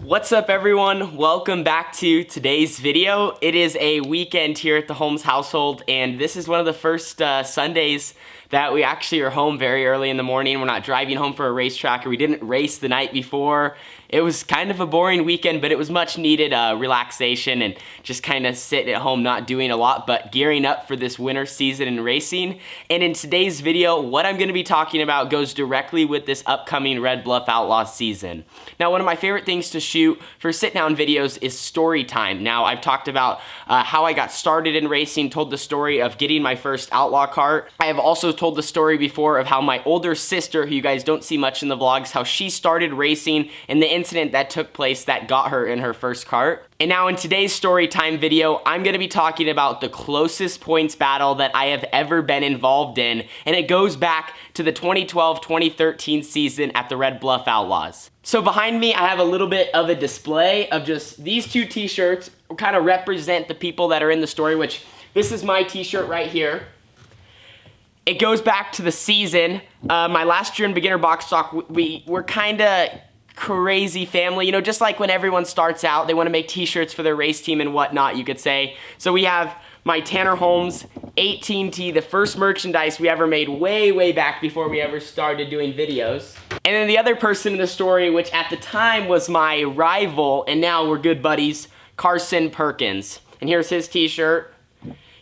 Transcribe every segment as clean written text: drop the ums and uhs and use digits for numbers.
What's up everyone? Welcome back to today's video. It is a weekend here at the Holmes household, and this is one of the first Sundays that we actually are home very early in the morning. We're not driving home for a racetrack, or we didn't race the night before. It was kind of a boring weekend, but it was much needed relaxation and just kind of sitting at home not doing a lot, but gearing up for this winter season in racing. And in today's video, what I'm going to be talking about goes directly with this upcoming Red Bluff Outlaw season. Now, one of my favorite things to shoot for sit-down videos is story time. Now, I've talked about how I got started in racing, told the story of getting my first outlaw kart. I have also told the story before of how my older sister, who you guys don't see much in the vlogs, how she started racing and the incident that took place that got her in her first kart. And now in today's story time video, I'm going to be talking about the closest points battle that I have ever been involved in, and it goes back to the 2012-2013 season at the Red Bluff Outlaws. So behind me, I have a little bit of a display of just these two t-shirts, kind of represent the people that are in the story, which this is my t-shirt right here. It goes back to the season. My last year in beginner box stock, we were kind of crazy family, you know, just like when everyone starts out, they want to make t-shirts for their race team and whatnot, you could say. So we have my Tanner Holmes 18T, the first merchandise we ever made way back before we ever started doing videos. And then the other person in the story, which at the time was my rival, and now we're good buddies, Carson Perkins. And here's his t-shirt.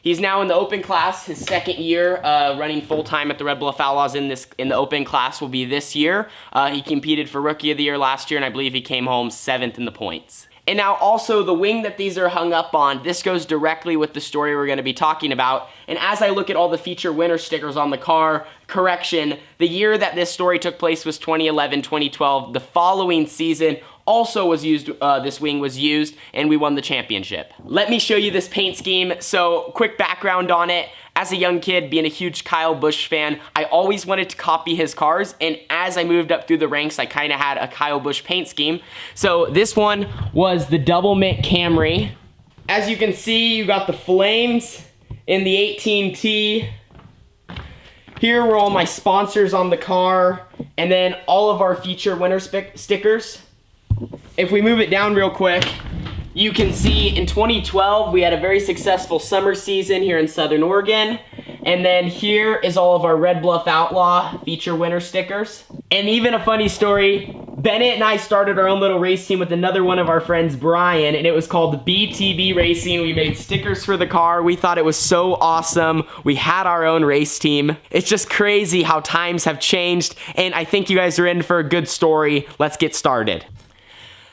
He's now in the open class, his second year running full-time at the Red Bluff Outlaws in the open class will be this year. He competed for Rookie of the Year last year, and I believe he came home 7th in the points. And now also the wing that these are hung up on, this goes directly with the story we're going to be talking about. And as I look at all the feature winner stickers on the car, correction, the year that this story took place was 2011-2012. The following season also was used, this wing was used, and we won the championship. Let me show you this paint scheme. So quick background on it. As a young kid, being a huge Kyle Busch fan, I always wanted to copy his cars, and as I moved up through the ranks, I kind of had a Kyle Busch paint scheme. So this one was the Double Mint Camry. As you can see, you got the flames in the 18T. Here were all my sponsors on the car, and then all of our feature winner stickers. If we move it down real quick, you can see in 2012 we had a very successful summer season here in Southern Oregon. And then here is all of our Red Bluff Outlaw feature winner stickers. And even a funny story, Bennett and I started our own little race team with another one of our friends, Brian, and it was called BTB Racing. We made stickers for the car. We thought it was so awesome. We had our own race team. It's just crazy how times have changed, and I think you guys are in for a good story. Let's get started.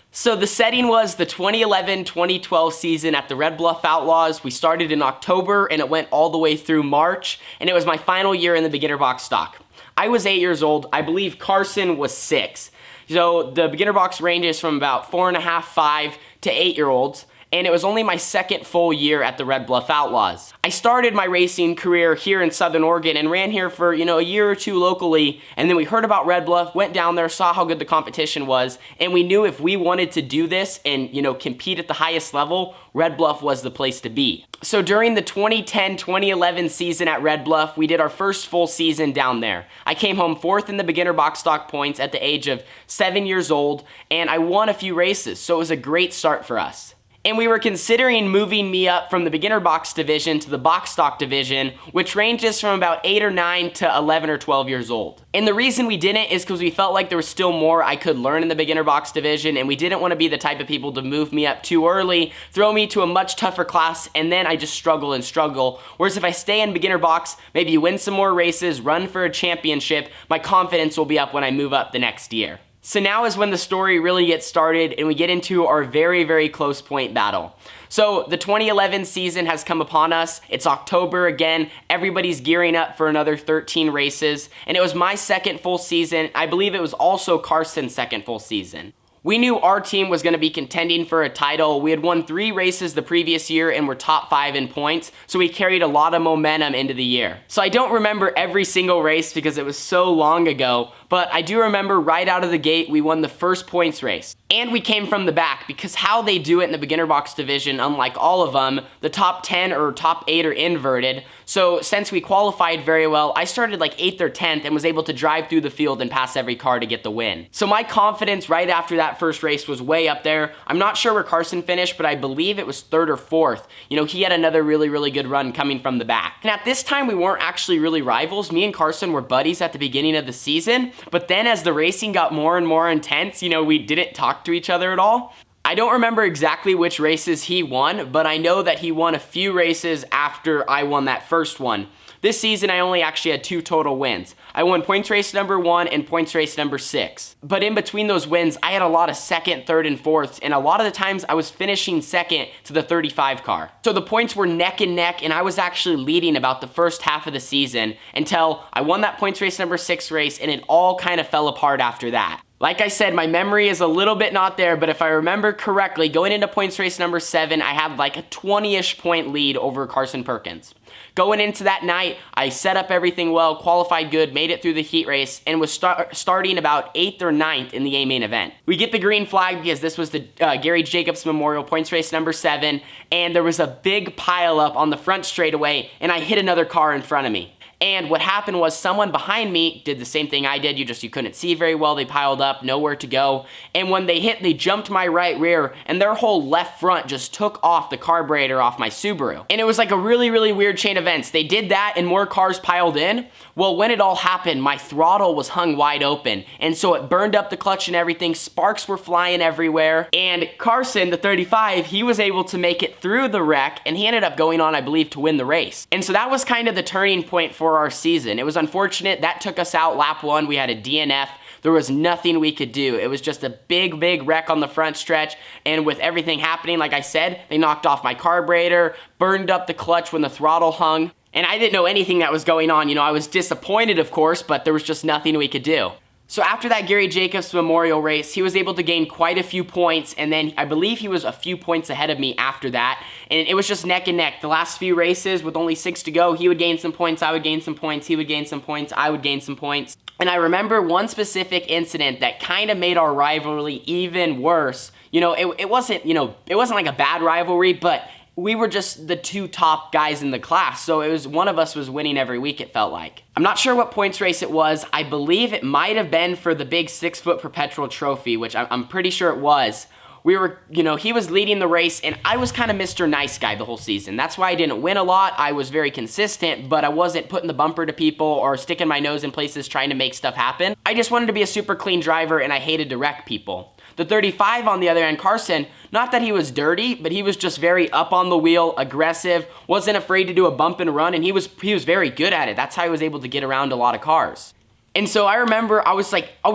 So the setting was the 2011-2012 season at the Red Bluff Outlaws. We started in October and it went all the way through March, and it was my final year in the beginner box stock. I was 8 years old. I believe Carson was 6. So the beginner box ranges from about 4.5, 5 to 8-year-olds. And it was only my second full year at the Red Bluff Outlaws. I started my racing career here in Southern Oregon and ran here for, a year or two locally, and then we heard about Red Bluff, went down there, saw how good the competition was, and we knew if we wanted to do this and, compete at the highest level, Red Bluff was the place to be. So during the 2010-2011 season at Red Bluff, we did our first full season down there. I came home 4th in the beginner box stock points at the age of 7 years old, and I won a few races, so it was a great start for us. And we were considering moving me up from the beginner box division to the box stock division, which ranges from about 8 or 9 to 11 or 12 years old. And the reason we didn't is because we felt like there was still more I could learn in the beginner box division, and we didn't want to be the type of people to move me up too early, throw me to a much tougher class, and then I just struggle and struggle. Whereas if I stay in beginner box, maybe win some more races, run for a championship, my confidence will be up when I move up the next year. So now is when the story really gets started and we get into our very close point battle. So the 2011 season has come upon us. It's October again. Everybody's gearing up for another 13 races. And it was my second full season. I believe it was also Carson's second full season. We knew our team was going to be contending for a title. We had won 3 races the previous year and were top 5 in points, so we carried a lot of momentum into the year. So I don't remember every single race because it was so long ago, But I do remember right out of the gate, we won the first points race. And we came from the back because how they do it in the beginner box division, unlike all of them, the top 10 or top 8 are inverted. So since we qualified very well, I started like 8th or 10th and was able to drive through the field and pass every car to get the win. So my confidence right after that first race was way up there. I'm not sure where Carson finished, but I believe it was 3rd or 4th. You know, he had another really good run coming from the back. And at this time, we weren't actually really rivals. Me and Carson were buddies at the beginning of the season, but then as the racing got more and more intense, you know, we didn't talk to each other at all. I don't remember exactly which races he won, but I know that he won a few races after I won that first one. This season, I only actually had 2 total wins. I won points race number 1 and points race number 6. But in between those wins, I had a lot of 2nd, 3rd, and 4ths, and a lot of the times I was finishing 2nd to the 35 car. So the points were neck and neck, and I was actually leading about the first half of the season until I won that points race number 6 race, and it all kind of fell apart after that. Like I said, my memory is a little bit not there, but if I remember correctly, going into points race number 7, I had like a 20-ish point lead over Carson Perkins. Going into that night, I set up everything well, qualified good, made it through the heat race, and was starting about 8th or 9th in the A main event. We get the green flag because this was the Gary Jacobs Memorial points race number 7, and there was a big pile up on the front straightaway, and I hit another car in front of me. And what happened was someone behind me did the same thing I did. You couldn't see very well. They piled up, nowhere to go. And when they hit, they jumped my right rear, and their whole left front just took off the carburetor off my Subaru. And it was like a really weird chain of events. They did that and more cars piled in. Well, when it all happened, my throttle was hung wide open. And so it burned up the clutch and everything. Sparks were flying everywhere. And Carson, the 35, he was able to make it through the wreck, and he ended up going on, I believe, to win the race. And so that was kind of the turning point for our season. It was unfortunate. That took us out lap 1. We had a DNF. There was nothing we could do. It was just a big wreck on the front stretch, and with everything happening, like I said, they knocked off my carburetor, burned up the clutch when the throttle hung, and I didn't know anything that was going on. You know, I was disappointed, of course, but there was just nothing we could do. So after that Gary Jacobs Memorial race, he was able to gain quite a few points, and then I believe he was a few points ahead of me after that, and it was just neck and neck. The last few races, with only 6 to go, he would gain some points, I would gain some points, he would gain some points, I would gain some points. And I remember one specific incident that kind of made our rivalry even worse. You know, it wasn't like a bad rivalry, but we were just the 2 top guys in the class, so it was one of us was winning every week, it felt like. I'm not sure what points race it was. I believe it might have been for the big 6-foot perpetual trophy, which I'm pretty sure it was. We were, you know, he was leading the race, and I was kind of Mr. Nice Guy the whole season. That's why I didn't win a lot. I was very consistent, but I wasn't putting the bumper to people or sticking my nose in places trying to make stuff happen. I just wanted to be a super clean driver, and I hated to wreck people. The 35, on the other hand, Carson, not that he was dirty, but he was just very up on the wheel, aggressive, wasn't afraid to do a bump and run, and he was very good at it. That's how he was able to get around a lot of cars. And so I remember I was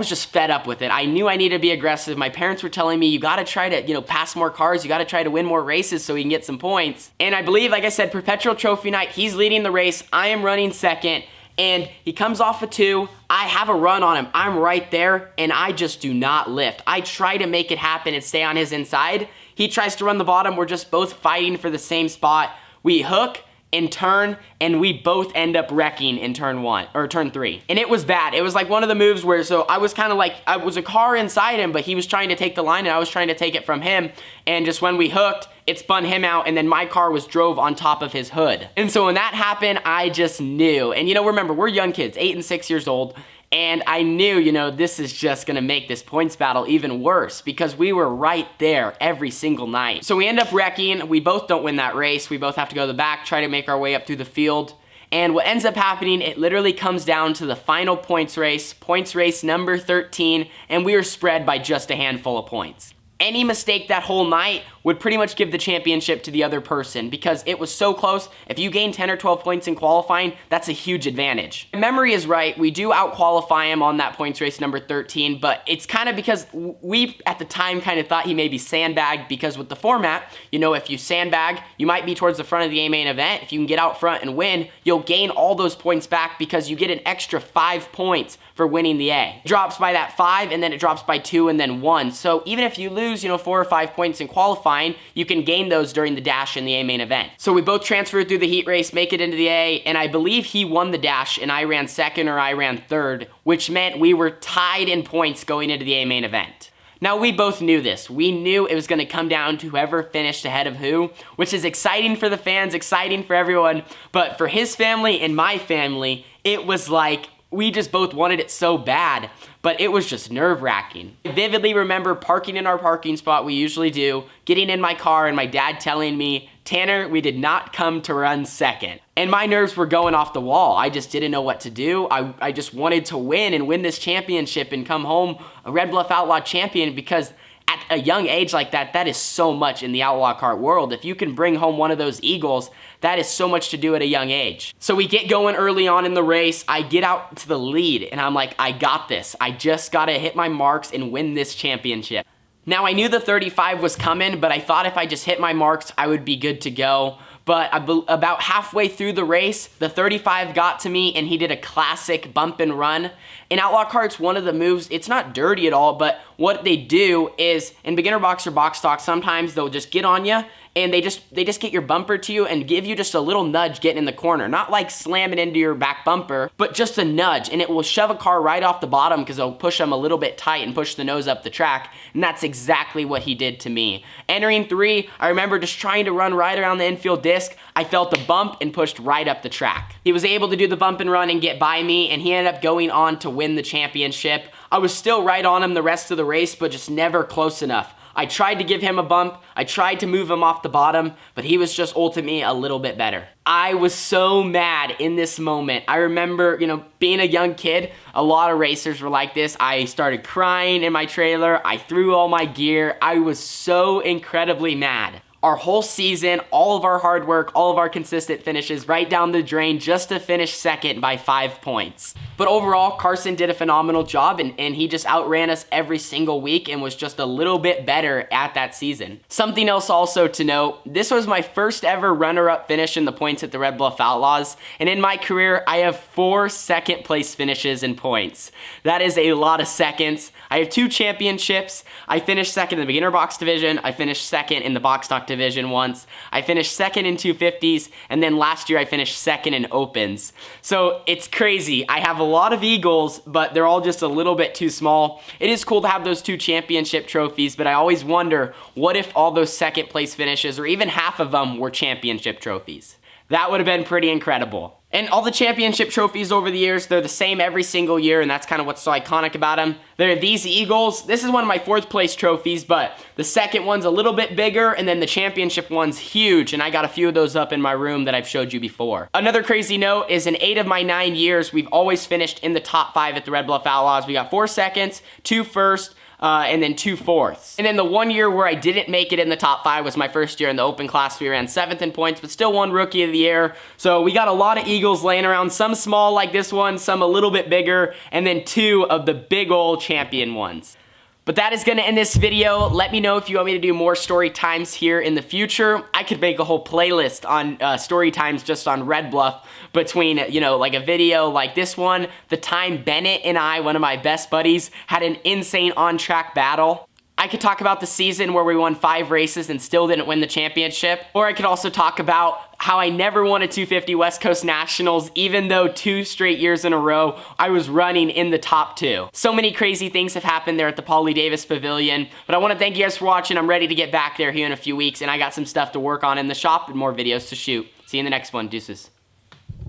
just fed up with it. I knew I needed to be aggressive. My parents were telling me, you gotta try to, you know, pass more cars, you gotta try to win more races so we can get some points. And I believe, like I said, perpetual trophy night, he's leading the race, I am running second, and he comes off a 2, I have a run on him, I'm right there, and I just do not lift. I try to make it happen and stay on his inside. He tries to run the bottom, we're just both fighting for the same spot. We hook and turn, and we both end up wrecking in turn 3. And it was bad. It was like one of the moves where, so I was kind of like, I was a car inside him, but he was trying to take the line and I was trying to take it from him. And just when we hooked, it spun him out, and then my car was drove on top of his hood. And so when that happened, I just knew. And you know, remember, we're young kids, 8 and 6 years old. And I knew, you know, this is just gonna make this points battle even worse because we were right there every single night. So we end up wrecking. We both don't win that race. We both have to go to the back, try to make our way up through the field. And what ends up happening, it literally comes down to the final points race number 13, and we were spread by just a handful of points. Any mistake that whole night would pretty much give the championship to the other person because it was so close. If you gain 10 or 12 points in qualifying, that's a huge advantage. My memory is right. We do out-qualify him on that points race number 13, but it's kind of because we, at the time, kind of thought he may be sandbagged because with the format, you know, if you sandbag, you might be towards the front of the A main event. If you can get out front and win, you'll gain all those points back because you get an extra 5 points for winning the A. It drops by that 5, and then it drops by 2, and then 1. So even if you lose, you know, 4 or 5 points in qualifying, qualifying, you can gain those during the dash in the A main event. So we both transferred through the heat race, make it into the A, and I believe he won the dash and I ran second or I ran third, which meant we were tied in points going into the A main event. Now, we both knew this. We knew it was going to come down to whoever finished ahead of who, which is exciting for the fans, exciting for everyone, but for his family and my family, it was like we just both wanted it so bad, but it was just nerve-wracking. I vividly remember parking in our parking spot we usually do, getting in my car and my dad telling me, "Tanner, we did not come to run second." And my nerves were going off the wall. I just didn't know what to do. I just wanted to win and win this championship and come home a Red Bluff Outlaw champion, because at a young age like that, that is so much in the outlaw kart world. If you can bring home one of those eagles, that is so much to do at a young age. So we get going early on in the race. I get out to the lead and I'm like, I got this. I just gotta hit my marks and win this championship. Now, I knew the 35 was coming, but I thought if I just hit my marks, I would be good to go. But about halfway through the race, the 35 got to me and he did a classic bump and run. In outlaw karts, one of the moves, it's not dirty at all, but what they do is, in beginner box or box stock, sometimes they'll just get on you and they just get your bumper to you and give you just a little nudge getting in the corner. Not like slamming into your back bumper, but just a nudge, and it will shove a car right off the bottom because it'll push them a little bit tight and push the nose up the track, and that's exactly what he did to me. Entering 3, I remember just trying to run right around the infield disc. I felt the bump and pushed right up the track. He was able to do the bump and run and get by me, and he ended up going on to win the championship. I was still right on him the rest of the race, but just never close enough. I tried to give him a bump, I tried to move him off the bottom, but he was just ultimately a little bit better. I was so mad in this moment. I remember, being a young kid, a lot of racers were like this. I started crying in my trailer, I threw all my gear, I was so incredibly mad. Our whole season, all of our hard work, all of our consistent finishes right down the drain just to finish second by 5 points. But overall, Carson did a phenomenal job and he just outran us every single week and was just a little bit better at that season. Something else also to note, this was my first ever runner-up finish in the points at the Red Bluff Outlaws, and in my career, I have 4 second place finishes in points. That is a lot of seconds. I have 2 championships. I finished second in the beginner box division. I finished second in the box stock division once. I finished second in 250s, and then last year I finished second in opens. So it's crazy. I have a lot of eagles, but they're all just a little bit too small. It is cool to have those 2 championship trophies, but I always wonder, what if all those second place finishes, or even half of them, were championship trophies? That would have been pretty incredible. And all the championship trophies over the years, they're the same every single year, and that's kind of what's so iconic about them. They're these eagles. This is one of my 4th place trophies, but the second one's a little bit bigger, and then the championship one's huge, and I got a few of those up in my room that I've showed you before. Another crazy note is in 8 of my 9 years, we've always finished in the top 5 at the Red Bluff Outlaws. We got 4 seconds, 2 first, and then 2 fourths. And then the 1 year where I didn't make it in the top 5 was my first year in the open class. We ran 7th in points, but still won Rookie of the Year. So we got a lot of eagles laying around, some small like this one, some a little bit bigger, and then 2 of the big old champion ones. But that is gonna end this video. Let me know if you want me to do more story times here in the future. I could make a whole playlist on story times just on Red Bluff between, like a video like this one, the time Bennett and I, one of my best buddies, had an insane on-track battle. I could talk about the season where we won 5 races and still didn't win the championship. Or I could also talk about how I never won a 250 West Coast Nationals, even though 2 straight years in a row, I was running in the top 2. So many crazy things have happened there at the Paulie Davis Pavilion, but I want to thank you guys for watching. I'm ready to get back there here in a few weeks, and I got some stuff to work on in the shop and more videos to shoot. See you in the next one. Deuces.